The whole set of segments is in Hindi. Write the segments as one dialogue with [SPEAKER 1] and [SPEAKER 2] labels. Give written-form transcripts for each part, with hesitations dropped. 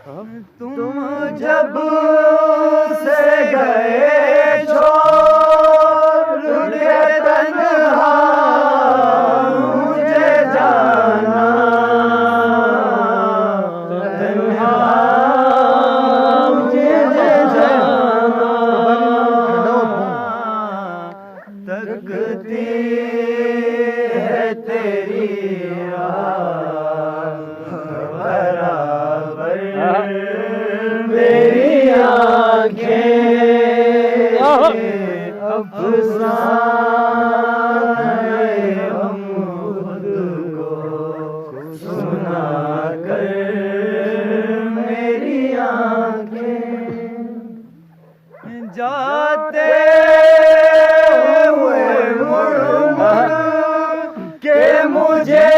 [SPEAKER 1] तुम जब से गए छोड़ के तन्हा मुझे जाना, तन्हा मुझे जाना, तकती है तेरी बराबर मेरी आँखें, अफसाने हम खुद को सुना कर मेरी आँखें, जाते हुए मुड़ मुड़ के मुझे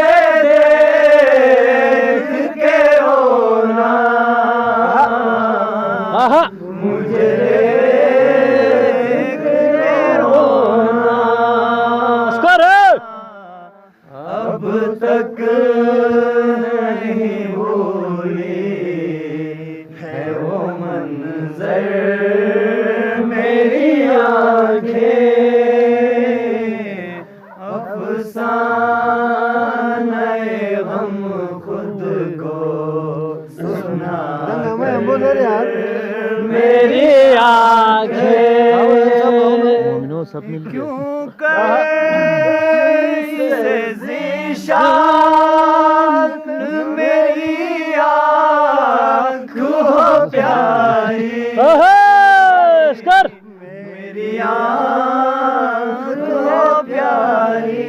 [SPEAKER 1] देख के रोना, मुझे देख के रोना, अब तक नहीं भूली है वो मंजर मेरी आँखें, अफसाने गम खुद को सुना मेरी आँखें, क्यों कैसे ज़ीशान मेरी आँख हो प्यारी, मेरी आँख हो प्यारी,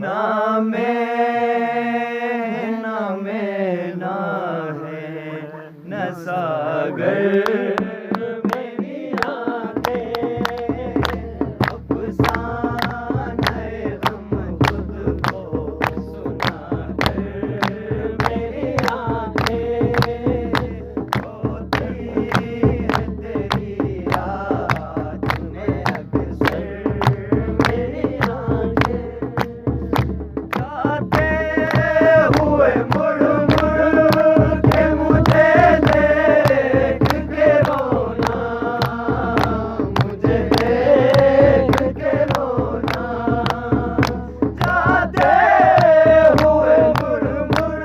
[SPEAKER 1] ना मैं ना है न सागर मेरी आँखें, अफसाने हम खुद को सुना कर मेरी आँखें, होती है तेरी याद में अक्सर मेरी आँखें, जाते हुए मुड़ मुड़ के मुझे देख के रोना, मुझे देख के रोना, जाते हुए मुड़ मुड़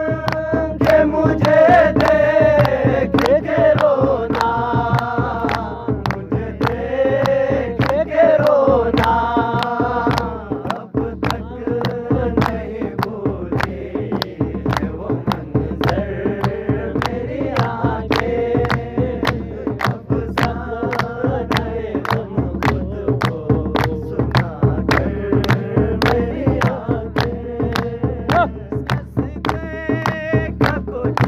[SPEAKER 1] के मुझे देख के रोना, मुझे देख के रोना, अब तक नहीं भूली है वो मंजर मेरी आँखें, अफसाने गम खुद को सुना कर मेरी आँखें, कस गए क्या कुछ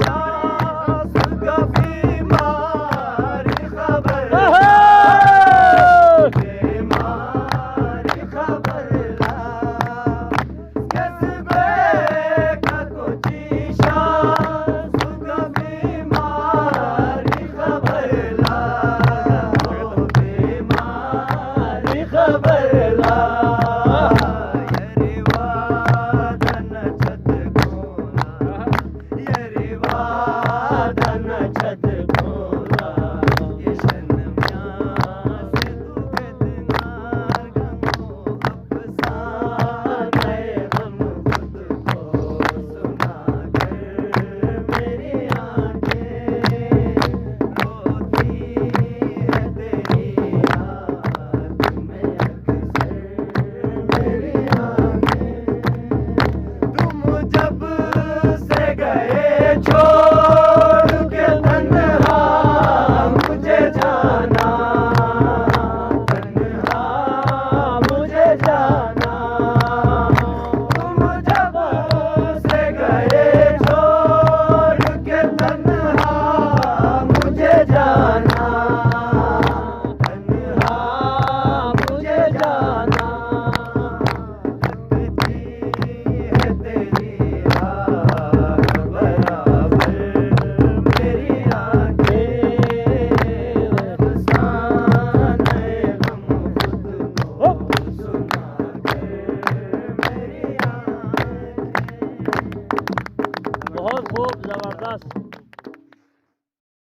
[SPEAKER 1] सांस का बीमार खबर ला, बीमार खबर ला, कस गए क्या कुछ सांस का बीमार खबर ला, बीमार खबर ला, यरी वादन छत कोना, यरी वादन छत कोना, ये शर्म्या से तू बेदनार गमो, अफसाने हम खुद को सुना कर मेरी आँखें, रोती है तेरी याद में अक्सर मेरी आँखें, तुम जब से गए छोड़ के तन्हा मुझे जाना, तन्हा मुझे जाना, तुम जब से गए छोड़ के तन्हा मुझे जाना, तन्हा मुझे जाना, तकती है तेरी याद बराबर खूब जबरदस्त।